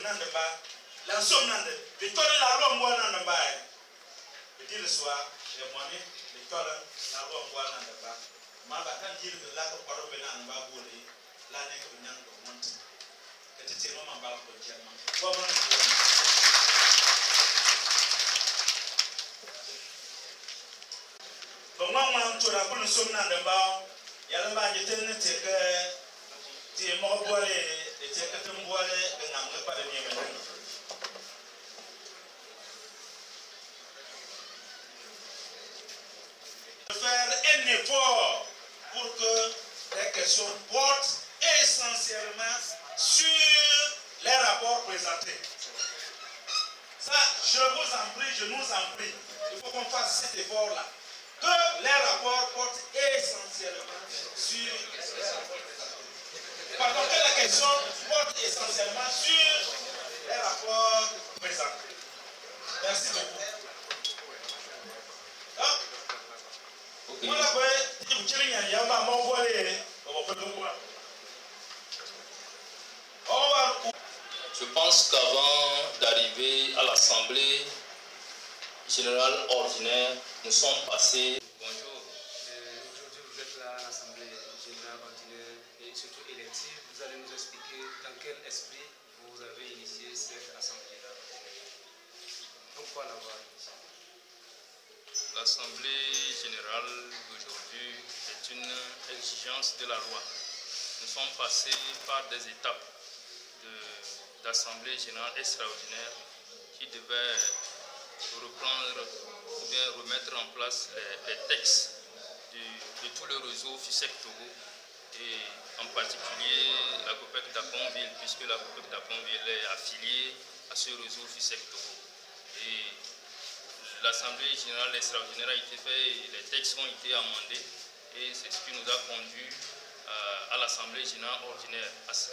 Nandamba, l'ensemble Nande, l'école de la loi moi Nandamba. Le dit le soir, les moyens, l'école la loi moi Nandamba. Ma va quand dire que là que parole Nandamba boulé, l'année que nous avons monté. Que tu tires mon bal pour dire moi. Bon, moi, tu as pour sommes Nandamba. Yalamba j'étais net que tu es mort boire et tu es que tu me boire et n'en pas de bien. Faire un effort pour que les questions portent essentiellement sur les rapports présentés. Ça, je vous en prie, je nous en prie. Il faut qu'on fasse cet effort-là. Que les rapports portent essentiellement sur les rapports présentés. Pardon, que la question porte essentiellement sur les rapports présentés. Merci beaucoup. Je pense qu'avant d'arriver à l'Assemblée générale ordinaire, nous sommes passés. Bonjour. Aujourd'hui, vous êtes là à l'Assemblée générale ordinaire et surtout élective. Vous allez nous expliquer dans quel esprit vous avez initié cette Assemblée-là. Pourquoi l'avoir initiée? L'Assemblée générale d'aujourd'hui est une exigence de la loi. Nous sommes passés par des étapes d'Assemblée générale extraordinaire qui devaient reprendre ou bien remettre en place les textes de tout le réseau FISEC-Togo et en particulier la COPEC d'Aponville, puisque la COPEC d'Aponville est affiliée à ce réseau FISEC-Togo. Et l'Assemblée générale extraordinaire a été faite et les textes ont été amendés et c'est ce qui nous a conduit à l'Assemblée générale ordinaire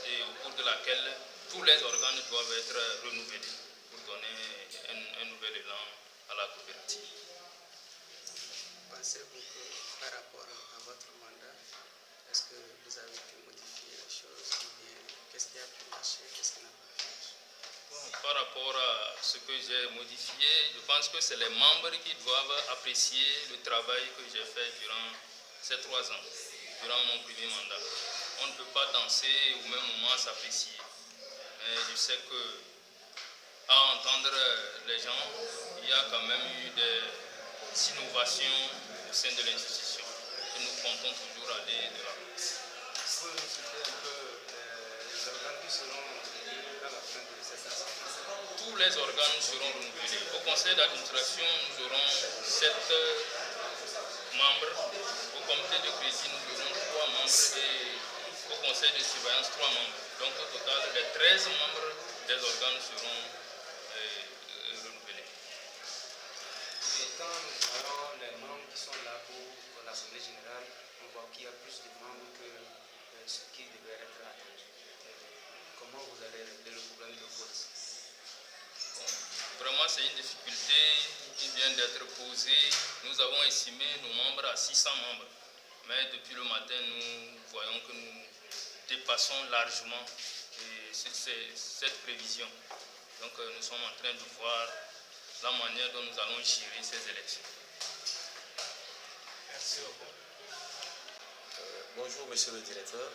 et au cours de laquelle tous les organes doivent être renouvelés pour donner un nouvel élan à la coopérative. Pensez-vous que par rapport à votre mandat, est-ce que vous avez pu modifier les choses ou bien qu'est-ce qui a pu marcher, qu'est-ce qui n'a pas pu marcher? Par rapport à ce que j'ai modifié, je pense que c'est les membres qui doivent apprécier le travail que j'ai fait durant ces 3 ans, durant mon premier mandat. On ne peut pas danser au même moment s'apprécier. Mais je sais que, à entendre les gens, il y a quand même eu des innovations au sein de l'institution. Et nous comptons toujours aller de la place. Vous pouvez nous citer un peu les organes qui seront renouvelés à la fin de cette assemblée? Tous les organes seront renouvelés. Au conseil d'administration, nous aurons 7 membres. Au comité de crédit, nous aurons 3 membres et au conseil de surveillance, 3 membres. Donc au total, les 13 membres des organes seront renouvelés. Et quand nous voyons les membres qui sont là pour l'Assemblée générale, on voit qu'il y a plus de membres que ce qui devait être attendu. Comment vous allez régler le problème de vote? Vraiment, c'est une difficulté qui vient d'être posée. Nous avons estimé nos membres à 600 membres. Mais depuis le matin, nous voyons que nous dépassons largement cette prévision. Donc, nous sommes en train de voir la manière dont nous allons gérer ces élections. Merci beaucoup. Bonjour, monsieur le directeur.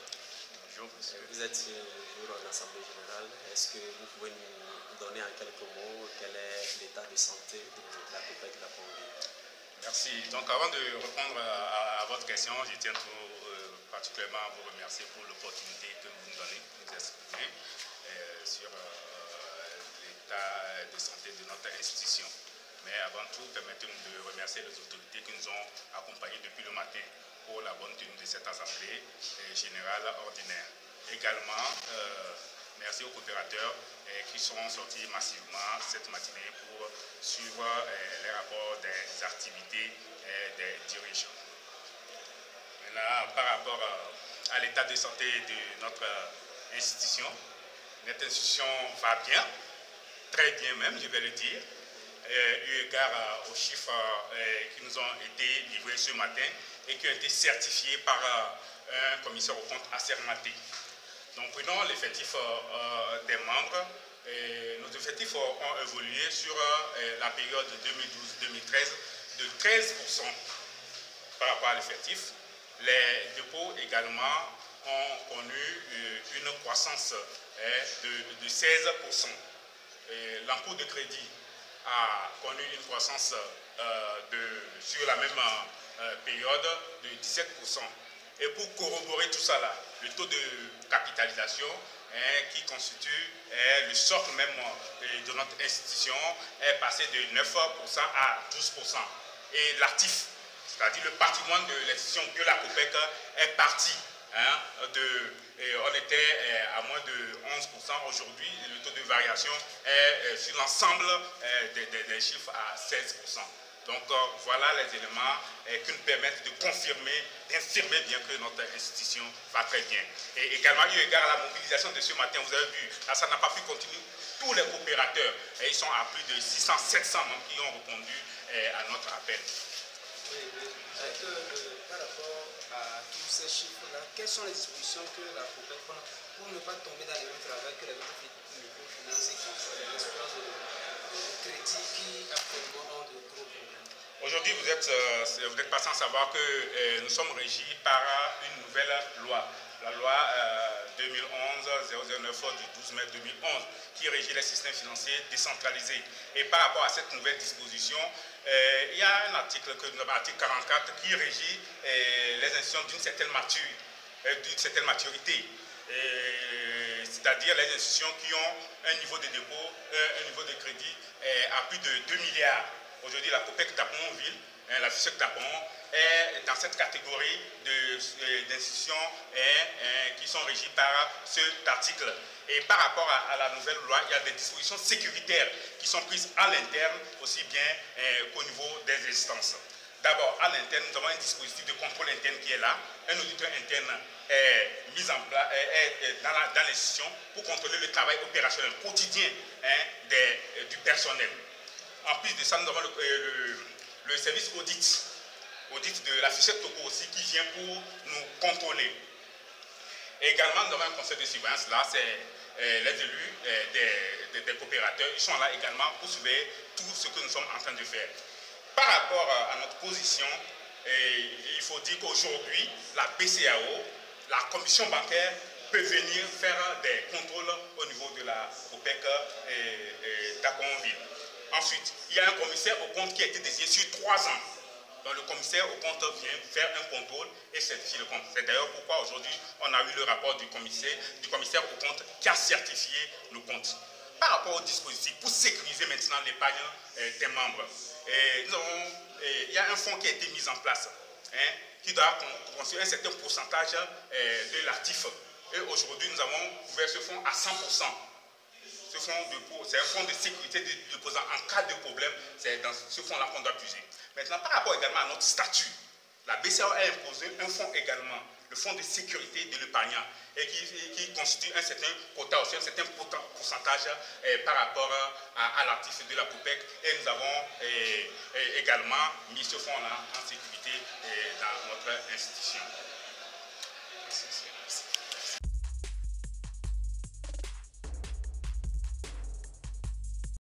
Bonjour, monsieur. Vous êtes toujours en Assemblée générale. Est-ce que vous pouvez nous donner en quelques mots quel est l'état de santé de la COPEC d'Aponville? Merci. Donc, avant de répondre à votre question, je tiens particulièrement à vous remercier pour l'opportunité que vous nous donnez de nous exprimer sur l'état de santé de notre institution. Mais avant tout, permettez-nous de remercier les autorités qui nous ont accompagnés depuis le matin pour la bonne tenue de cette assemblée générale ordinaire. Également, merci aux coopérateurs qui seront sortis massivement cette matinée pour suivre les rapports des activités des dirigeants. Maintenant, par rapport à l'état de santé de notre institution va bien, très bien même, je vais le dire, eu égard aux chiffres qui nous ont été livrés ce matin et qui ont été certifiés par un commissaire aux comptes assermenté. Donc prenons l'effectif des membres effectifs ont évolué sur la période 2012-2013 de 13% par rapport à l'effectif. Les dépôts également ont connu une croissance de 16%. L'encours de crédit a connu une croissance sur la même période de 17%. Et pour corroborer tout ça, là, le taux de capitalisation qui constitue le socle même de notre institution est passé de 9% à 12%. Et l'actif, c'est-à-dire le patrimoine de l'institution de la COPEC est parti. On était à moins de 11%. Aujourd'hui, le taux de variation est sur l'ensemble des chiffres à 16%. Donc voilà les éléments qui nous permettent de confirmer, d'infirmer bien que notre institution va très bien. Et également, eu égard à la mobilisation de ce matin, vous avez vu, là, ça n'a pas pu continuer. Tous les coopérateurs, ils sont à plus de 600-700 membres qui ont répondu à notre appel. Oui, par rapport à tous ces chiffres-là, quelles sont les dispositions que la COPEC prend pour ne pas tomber dans les mêmes travail que les autres microfinances et les espaces de crédit qui actuellement ont de gros problèmes? Aujourd'hui, vous êtes pas sans savoir que nous sommes régis par une nouvelle loi, la loi 2011-009 du 12 mai 2011, qui régit les systèmes financiers décentralisés. Et par rapport à cette nouvelle disposition, il y a un article que nous avons, l'article 44, qui régit les institutions d'une certaine maturité. C'est-à-dire les institutions qui ont un niveau de dépôt, un niveau de crédit à plus de 2 milliards. Aujourd'hui, la COPEC d'Aponville, la FISEC d'Apon, est dans cette catégorie d'institutions qui sont régies par cet article. Et par rapport à la nouvelle loi, il y a des dispositions sécuritaires qui sont prises à l'interne, aussi bien qu'au niveau des instances. D'abord, à l'interne, nous avons un dispositif de contrôle interne qui est là. Un auditeur interne est mis en place dans l'institution pour contrôler le travail opérationnel quotidien du personnel. En plus de ça, nous avons le service audit de la FISEC Togo aussi qui vient pour nous contrôler. Et également, nous avons un conseil de surveillance là, c'est les élus des coopérateurs. Ils sont là également pour surveiller tout ce que nous sommes en train de faire. Par rapport à notre position, il faut dire qu'aujourd'hui, la BCAO, la commission bancaire, peut venir faire des contrôles au niveau de la COPEC d'Aponville. Ensuite, il y a un commissaire au compte qui a été désigné sur 3 ans. Donc le commissaire au compte vient faire un contrôle et certifier le compte. C'est d'ailleurs pourquoi aujourd'hui, on a eu le rapport du commissaire au compte qui a certifié le compte. Par rapport au dispositif, pour sécuriser maintenant l'épargne des membres, il y a un fonds qui a été mis en place, qui doit construire un certain pourcentage de l'actif. Et aujourd'hui, nous avons ouvert ce fonds à 100%. Ce fonds c'est un fonds de sécurité de déposant. En cas de problème, c'est dans ce fonds-là qu'on doit puiser. Maintenant, par rapport également à notre statut, la BCAO a imposé un fonds également, le fonds de sécurité de l'épargnant, et qui constitue un certain quota aussi, un certain pourcentage par rapport à l'actif de la COPEC. Et nous avons également mis ce fonds-là en sécurité dans notre institution. Merci.